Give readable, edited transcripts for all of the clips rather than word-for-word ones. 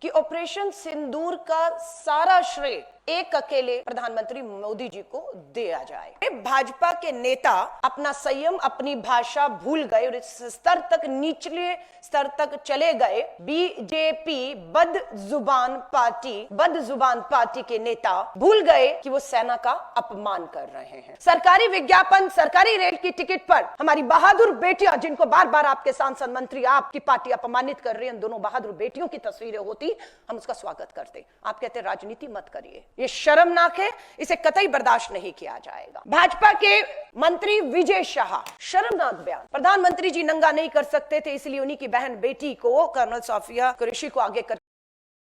कि ऑपरेशन सिंदूर का सारा श्रेय एक अकेले प्रधानमंत्री मोदी जी को दिया जाए। भाजपा के नेता अपना संयम, अपनी भाषा भूल गए और इस स्तर तक, निचले स्तर तक चले गए। बीजेपी बदजुबान पार्टी के नेता भूल गए कि वो सेना का अपमान कर रहे हैं। सरकारी विज्ञापन, सरकारी रेल की टिकट पर हमारी बहादुर बेटियां, जिनको बार बार आपके सांसद मंत्री, आपकी पार्टी अपमानित कर रही है, दोनों बहादुर बेटियों की तस्वीरें होती, हम उसका स्वागत करते। आप कहते राजनीति मत करिए, ये शर्मनाक है, इसे कतई बर्दाश्त नहीं किया जाएगा। भाजपा के मंत्री विजय शाह, शर्मनाक बयान। प्रधानमंत्री जी नंगा नहीं कर सकते थे, इसलिए उन्हीं की बहन बेटी को, कर्नल सोफिया कुरैशी को आगे कर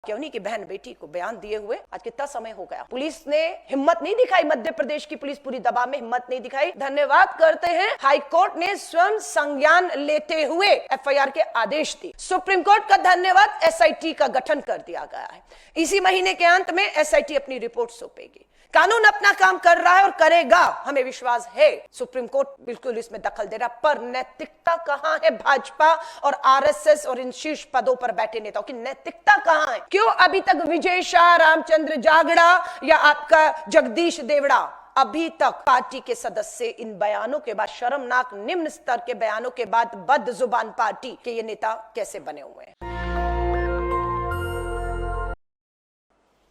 उन्हीं की बहन बेटी को बयान दिए हुए आज कितना समय हो गया। पुलिस ने हिम्मत नहीं दिखाई, मध्य प्रदेश की पुलिस पूरी दबाव में हिम्मत नहीं दिखाई। धन्यवाद करते हैं, हाई कोर्ट ने स्वयं संज्ञान लेते हुए एफआईआर के आदेश दिए। सुप्रीम कोर्ट का धन्यवाद, एसआईटी का गठन कर दिया गया है। इसी महीने के अंत में एसआईटी अपनी रिपोर्ट सौंपेगी। कानून अपना काम कर रहा है और करेगा, हमें विश्वास है। सुप्रीम कोर्ट बिल्कुल इसमें दखल दे रहा, पर नैतिकता कहां है भाजपा और आरएसएस और इन शीर्ष पदों पर बैठे नेताओं की नैतिकता कहां है? क्यों अभी तक विजय शाह, रामचंद्र जागड़ा या आपका जगदीश देवड़ा अभी तक पार्टी के सदस्य इन बयानों के बाद, शर्मनाक निम्न स्तर के बयानों के बाद, बदजुबान पार्टी के ये नेता कैसे बने हुए हैं?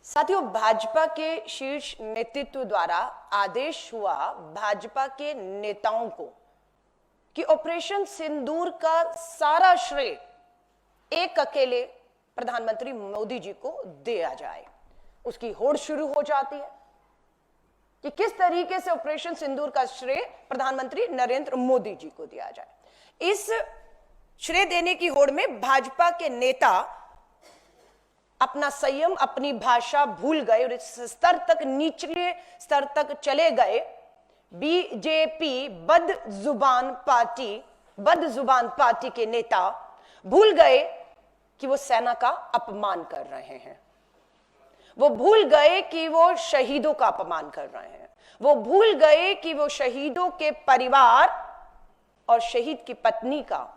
साथियों, भाजपा के शीर्ष नेतृत्व द्वारा आदेश हुआ भाजपा के नेताओं को कि ऑपरेशन सिंदूर का सारा श्रेय एक अकेले प्रधानमंत्री मोदी जी को दिया जाए। उसकी होड़ शुरू हो जाती है कि किस तरीके से ऑपरेशन सिंदूर का श्रेय प्रधानमंत्री नरेंद्र मोदी जी को दिया जाए। इस श्रेय देने की होड़ में भाजपा के नेता अपना संयम, अपनी भाषा भूल गए और इस स्तर तक, निचले स्तर तक चले गए। बीजेपी बदजुबान पार्टी के नेता भूल गए कि वो सेना का अपमान कर रहे हैं। वो भूल गए कि वो शहीदों का अपमान कर रहे हैं। वो भूल गए कि वो शहीदों के परिवार और शहीद की पत्नी का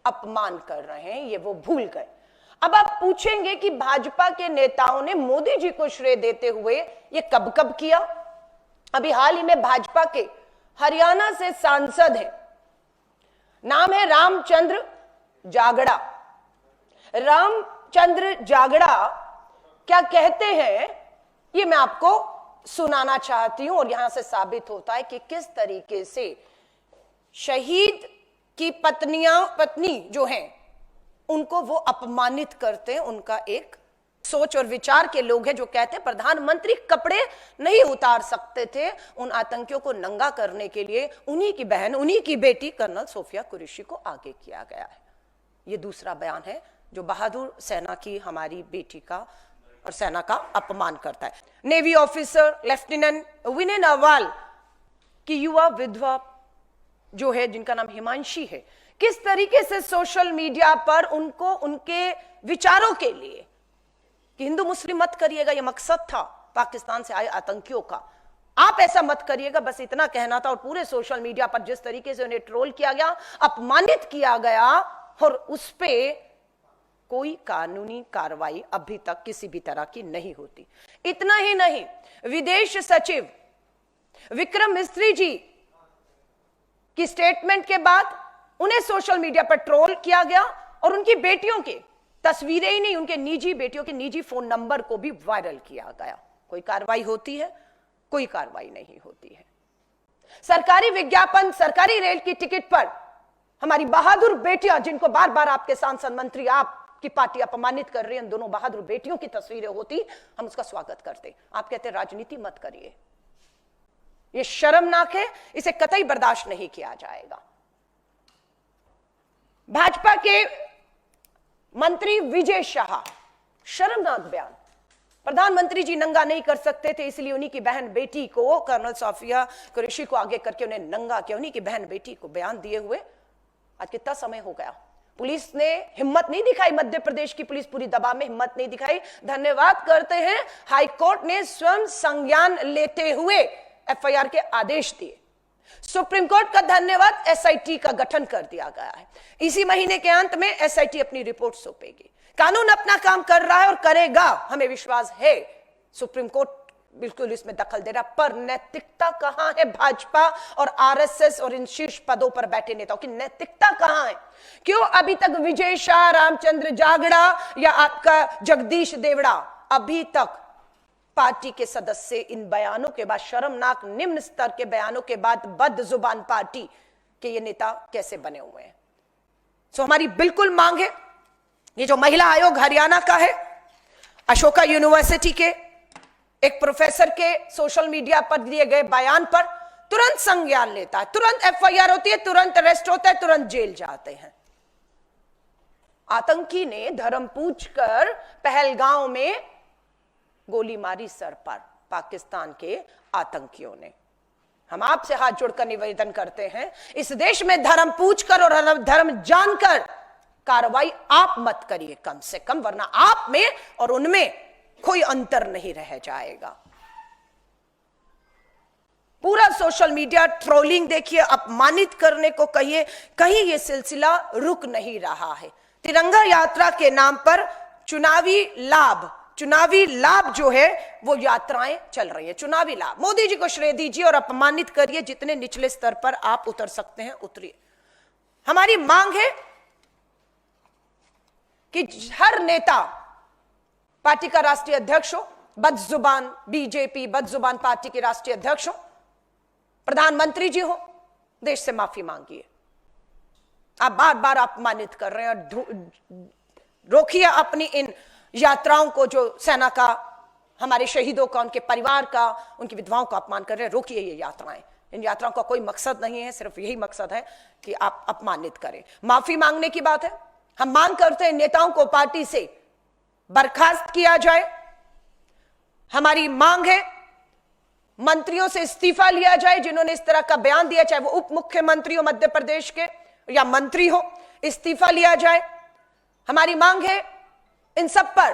अपमान कर रहे हैं। ये वो भूल गए। अब आप पूछेंगे कि भाजपा के नेताओं ने मोदी जी को श्रेय देते हुए ये कब कब किया? अभी हाल ही में भाजपा के हरियाणा से सांसद हैं, नाम है रामचंद्र जागड़ा। रामचंद्र जागड़ा क्या कहते हैं, ये मैं आपको सुनाना चाहती हूं और यहां से साबित होता है कि किस तरीके से शहीद की पत्नी जो हैं उनको वो अपमानित करते हैं। उनका एक सोच और विचार के लोग हैं जो कहते हैं प्रधानमंत्री कपड़े नहीं उतार सकते थे, उन आतंकियों को नंगा करने के लिए उन्हीं की बहन, उन्हीं की बेटी कर्नल सोफिया कुरैशी को आगे किया गया है। ये दूसरा बयान है जो बहादुर सेना की हमारी बेटी का और सेना का अपमान करता है। नेवी ऑफिसर लेफ्टिनेंट विनय नावाल की युवा विधवा जो है, जिनका नाम हिमांशी है, किस तरीके से सोशल मीडिया पर उनको उनके विचारों के लिए कि हिंदू मुस्लिम मत करिएगा, यह मकसद था पाकिस्तान से आए आतंकियों का, आप ऐसा मत करिएगा, बस इतना कहना था। और पूरे सोशल मीडिया पर जिस तरीके से उन्हें ट्रोल किया गया, अपमानित किया गया और उस पे कोई कानूनी कार्रवाई अभी तक किसी भी तरह की नहीं होती। इतना ही नहीं, विदेश सचिव विक्रम मिस्त्री जी की स्टेटमेंट के बाद उन्हें सोशल मीडिया पर ट्रोल किया गया और उनकी बेटियों के तस्वीरें ही नहीं, उनके निजी बेटियों के निजी फोन नंबर को भी वायरल किया गया। कोई कार्रवाई होती है? कोई कार्रवाई नहीं होती है। सरकारी विज्ञापन, सरकारी रेल की टिकट पर हमारी बहादुर बेटियां, जिनको बार बार आपके सांसद मंत्री, आपकी पार्टी अपमानित कर रही है, दोनों बहादुर बेटियों की तस्वीरें होती, हम उसका स्वागत करते। आप कहते राजनीति मत करिए, यह शर्मनाक है, इसे कतई बर्दाश्त नहीं किया जाएगा। भाजपा के मंत्री विजय शाह, शर्मनाक बयान। प्रधानमंत्री जी नंगा नहीं कर सकते थे, इसलिए उन्हीं की बहन बेटी को, कर्नल सोफिया कुरैशी को आगे करके उन्हें नंगा किया। उन्हीं की बहन बेटी को बयान दिए हुए आज कितना समय हो गया। पुलिस ने हिम्मत नहीं दिखाई, मध्य प्रदेश की पुलिस पूरी दबाव में हिम्मत नहीं दिखाई। धन्यवाद करते हैं, हाई कोर्ट ने स्वयं संज्ञान लेते हुए एफआईआर के आदेश दिए। सुप्रीम कोर्ट का धन्यवाद, एसआईटी का गठन कर दिया गया है। इसी महीने के अंत में एसआईटी अपनी रिपोर्ट सौंपेगी। कानून अपना काम कर रहा है और करेगा, हमें विश्वास है। सुप्रीम कोर्ट बिल्कुल इसमें दखल दे रहा, पर नैतिकता कहां है भाजपा और आरएसएस और इन शीर्ष पदों पर बैठे नेताओं की नैतिकता कहां है? क्यों अभी तक विजय शाह, रामचंद्र जागड़ा या आपका जगदीश देवड़ा अभी तक पार्टी के सदस्य इन बयानों के बाद, शर्मनाक निम्न स्तर के बयानों के बाद बदजुबान पार्टी के ये नेता कैसे बने हुए हैं? सो हमारी बिल्कुल मांग है, ये जो महिला आयोग हरियाणा का है, अशोका यूनिवर्सिटी के एक प्रोफेसर के सोशल मीडिया पर दिए गए बयान पर तुरंत संज्ञान लेता है, तुरंत एफआईआर होती है, तुरंत अरेस्ट होता है, तुरंत जेल जाते हैं। आतंकी ने धर्म पूछकर पहलगांव में गोली मारी सर पर, पाकिस्तान के आतंकियों ने। हम आपसे हाथ जोड़कर निवेदन करते हैं, इस देश में धर्म पूछकर और धर्म जानकर कार्रवाई आप मत करिए कम से कम, वरना आप में और उनमें कोई अंतर नहीं रह जाएगा। पूरा सोशल मीडिया ट्रोलिंग देखिए, अपमानित करने को कहिए, कहीं यह सिलसिला रुक नहीं रहा है। तिरंगा यात्रा के नाम पर चुनावी लाभ जो है वो यात्राएं चल रही है, चुनावी लाभ। मोदी जी को श्रेय दीजिए और अपमानित करिए, जितने निचले स्तर पर आप उतर सकते हैं उतरिए। हमारी मांग है कि हर नेता, पार्टी का राष्ट्रीय अध्यक्ष हो, बदजुबान बीजेपी बदजुबान पार्टी के राष्ट्रीय अध्यक्ष हो, प्रधानमंत्री जी हो, देश से माफी मांगिए। आप बार बार अपमानित कर रहे हैं और रोकिए अपनी इन यात्राओं को, जो सेना का, हमारे शहीदों का, उनके परिवार का, उनकी विधवाओं का अपमान कर रहे हैं। रोकिए ये यात्राएं। इन यात्राओं का कोई मकसद नहीं है, सिर्फ यही मकसद है कि आप अपमानित करें। माफी मांगने की बात है, हम मांग करते हैं नेताओं को पार्टी से बर्खास्त किया जाए। हमारी मांग है मंत्रियों से इस्तीफा लिया जाए जिन्होंने इस तरह का बयान दिया, चाहे वो उप मुख्यमंत्री हो मध्य प्रदेश के या मंत्री हो, इस्तीफा लिया जाए। हमारी मांग है इन सब पर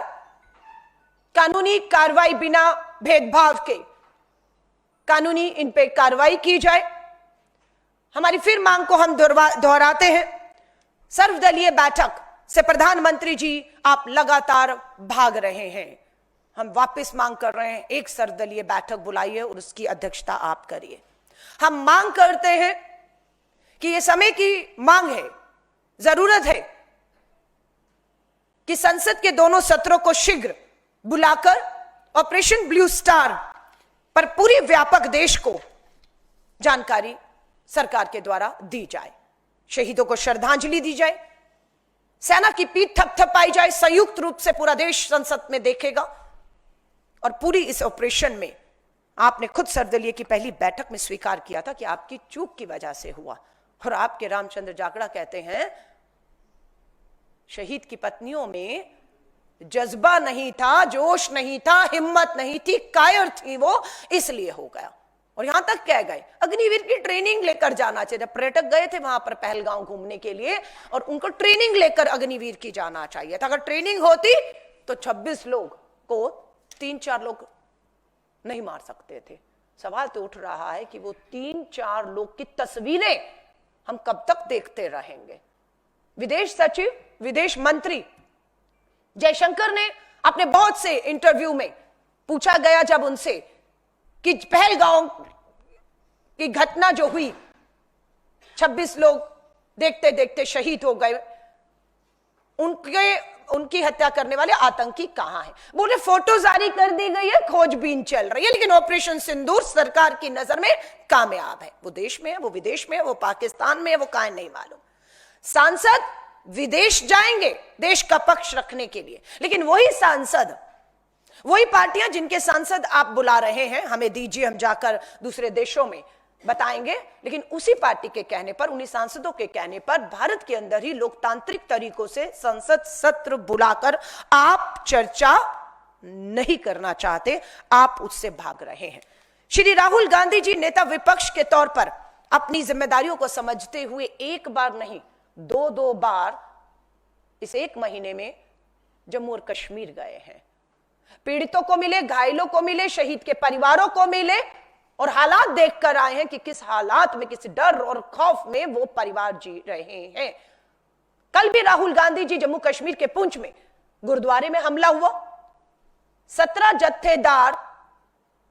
कानूनी कार्रवाई, बिना भेदभाव के कानूनी इन पे कार्रवाई की जाए। हमारी फिर मांग को हम दोहराते हैं, सर्वदलीय बैठक से प्रधानमंत्री जी आप लगातार भाग रहे हैं। हम वापस मांग कर रहे हैं, एक सर्वदलीय बैठक बुलाइए और उसकी अध्यक्षता आप करिए। हम मांग करते हैं कि यह समय की मांग है, जरूरत है कि संसद के दोनों सत्रों को शीघ्र बुलाकर ऑपरेशन ब्लू स्टार पर पूरी व्यापक देश को जानकारी सरकार के द्वारा दी जाए, शहीदों को श्रद्धांजलि दी जाए, सेना की पीठ थपथपाई जाए, संयुक्त रूप से पूरा देश संसद में देखेगा। और पूरी इस ऑपरेशन में आपने खुद सर्वदलीय की पहली बैठक में स्वीकार किया था कि आपकी चूक की वजह से हुआ। और आपके रामचंद्र जागड़ा कहते हैं शहीद की पत्नियों में जज्बा नहीं था, जोश नहीं था, हिम्मत नहीं थी, कायर थी वो, इसलिए हो गया। और यहां तक कह गए अग्निवीर की ट्रेनिंग लेकर जाना चाहिए। जब पर्यटक गए थे वहां पर पहलगांव घूमने के लिए, और उनको ट्रेनिंग लेकर अग्निवीर की जाना चाहिए था। अगर ट्रेनिंग होती तो 26 लोग को 3-4 लोग नहीं मार सकते थे। सवाल तो उठ रहा है कि वो 3-4 लोग की तस्वीरें हम कब तक देखते रहेंगे। विदेश सचिव, विदेश मंत्री जयशंकर ने अपने बहुत से इंटरव्यू में पूछा गया जब उनसे कि पहलगांव की घटना जो हुई, 26 लोग देखते देखते शहीद हो गए, उनकी हत्या करने वाले आतंकी कहां हैं? बोले फोटो जारी कर दी गई है, खोजबीन चल रही है, लेकिन ऑपरेशन सिंदूर सरकार की नजर में कामयाब है। वो देश में है, वो विदेश में है, वो पाकिस्तान में है, वो कहां नहीं मालूम। सांसद विदेश जाएंगे देश का पक्ष रखने के लिए, लेकिन वही सांसद, वही पार्टियां जिनके सांसद आप बुला रहे हैं, हमें दीजिए हम जाकर दूसरे देशों में बताएंगे, लेकिन उसी पार्टी के कहने पर, उन्हीं सांसदों के कहने पर भारत के अंदर ही लोकतांत्रिक तरीकों से संसद सत्र बुलाकर आप चर्चा नहीं करना चाहते, आप उससे भाग रहे हैं। श्री राहुल गांधी जी नेता विपक्ष के तौर पर अपनी जिम्मेदारियों को समझते हुए एक बार नहीं, 2 बार इस 1 महीने में जम्मू और कश्मीर गए हैं। पीड़ितों को मिले, घायलों को मिले, शहीद के परिवारों को मिले और हालात देखकर आए हैं कि किस हालात में, किस डर और खौफ में वो परिवार जी रहे हैं। कल भी राहुल गांधी जी जम्मू कश्मीर के पुंछ में गुरुद्वारे में हमला हुआ, 17 जत्थेदार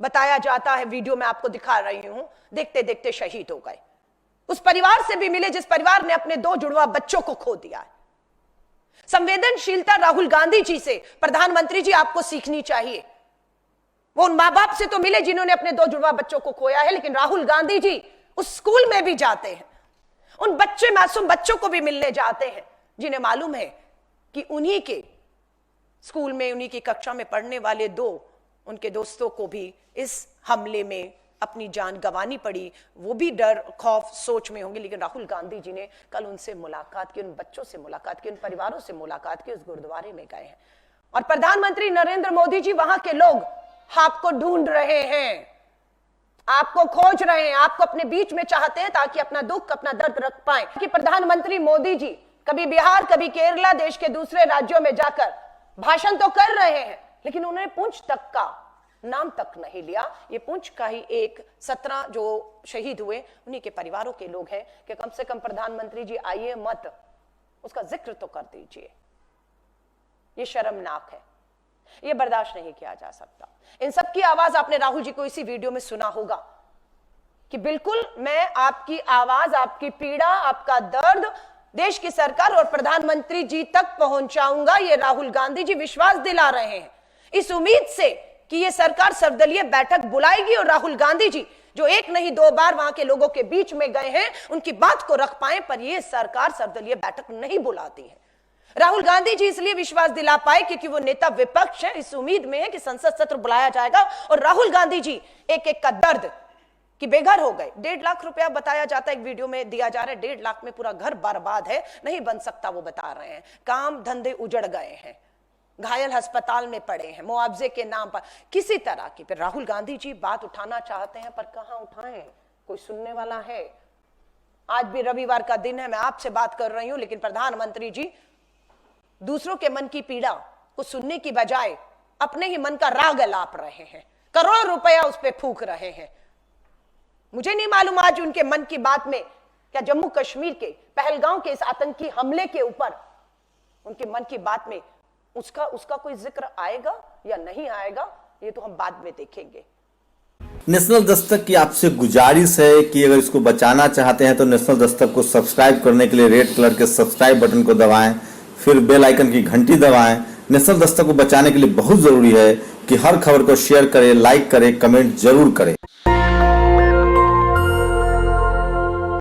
बताया जाता है, वीडियो में आपको दिखा रही हूं, देखते देखते शहीद हो गए। उस परिवार से भी मिले जिस परिवार ने अपने 2 जुड़वा बच्चों को खो दिया है। संवेदनशीलता राहुल गांधी जी से प्रधानमंत्री जी आपको सीखनी चाहिए। वो उन मां बाप से तो मिले जिन्होंने अपने 2 जुड़वा बच्चों को खोया है, लेकिन राहुल गांधी जी उस स्कूल में भी जाते हैं, उन बच्चे मासूम बच्चों को भी मिलने जाते हैं जिन्हें मालूम है कि उन्हीं के स्कूल में, उन्हीं की कक्षा में पढ़ने वाले 2 उनके दोस्तों को भी इस हमले में अपनी जान गंवानी पड़ी। वो भी डर, खौफ, सोच में होंगे, लेकिन राहुल गांधी जी ने कल उनसे मुलाकात की, उन बच्चों से मुलाकात की, उन परिवारों से मुलाकात की, उस गुरुद्वारे में गए हैं। और प्रधानमंत्री नरेंद्र मोदी जी, वहां के लोग आपको ढूंढ रहे हैं, आपको खोज रहे हैं, आपको अपने बीच में चाहते हैं ताकि अपना दुख, अपना दर्द रख पाए। कि प्रधानमंत्री मोदी जी कभी बिहार, कभी केरला, देश के दूसरे राज्यों में जाकर भाषण तो कर रहे हैं, लेकिन उन्होंने पुंछ तक का नाम तक नहीं लिया। ये पुंछ का ही एक 17 जो शहीद हुए उन्हीं के परिवारों के लोग हैं कि कम से कम प्रधानमंत्री जी आइए मत, उसका जिक्र तो कर दीजिए। ये शर्मनाक है, ये बर्दाश्त नहीं किया जा सकता। इन सब की आवाज आपने राहुल जी को इसी वीडियो में सुना होगा कि बिल्कुल मैं आपकी आवाज, आपकी पीड़ा, आपका दर्द देश की सरकार और प्रधानमंत्री जी तक पहुंचाऊंगा। ये राहुल गांधी जी विश्वास दिला रहे हैं, इस उम्मीद से कि ये सरकार सर्वदलीय बैठक बुलाएगी और राहुल गांधी जी जो 1 नहीं 2 बार वहां के लोगों के बीच में गए हैं, उनकी बात को रख पाए। पर ये सरकार सर्वदलीय बैठक नहीं बुलाती है। राहुल गांधी जी इसलिए विश्वास दिला पाए क्योंकि वो नेता विपक्ष है, इस उम्मीद में है कि संसद सत्र बुलाया जाएगा और राहुल गांधी जी एक एक का दर्द कि बेघर हो गए। 1.5 लाख रुपया बताया जाता है, एक वीडियो में दिया जा रहा है, 1.5 लाख में पूरा घर बर्बाद है, नहीं बन सकता वो बता रहे हैं। काम धंधे उजड़ गए हैं, घायल अस्पताल में पड़े हैं मुआवजे के नाम पर, किसी तरह की। फिर राहुल गांधी जी बात उठाना चाहते हैं, पर कहां उठाएं, कोई सुनने वाला है? आज भी रविवार का दिन है, मैं आपसे बात कर रही हूं, लेकिन प्रधानमंत्री जी दूसरों के मन की पीड़ा को सुनने की बजाय अपने ही मन का राग अलाप रहे हैं, करोड़ों रुपया उस पर फूंक रहे हैं। मुझे नहीं मालूम आज उनके मन की बात में क्या जम्मू कश्मीर के पहलगांव के इस आतंकी हमले के ऊपर उनके मन की बात में उसका कोई जिक्र आएगा या नहीं आएगा, ये तो हम बाद में देखेंगे। नेशनल दस्तक की आपसे गुजारिश है कि अगर इसको बचाना चाहते हैं तो नेशनल दस्तक को सब्सक्राइब करने के लिए रेड कलर के सब्सक्राइब बटन को दबाएं, फिर बेल आइकन की घंटी दबाएं। नेशनल दस्तक को बचाने के लिए बहुत जरूरी है कि हर खबर को शेयर करें, लाइक करें, कमेंट जरूर करें।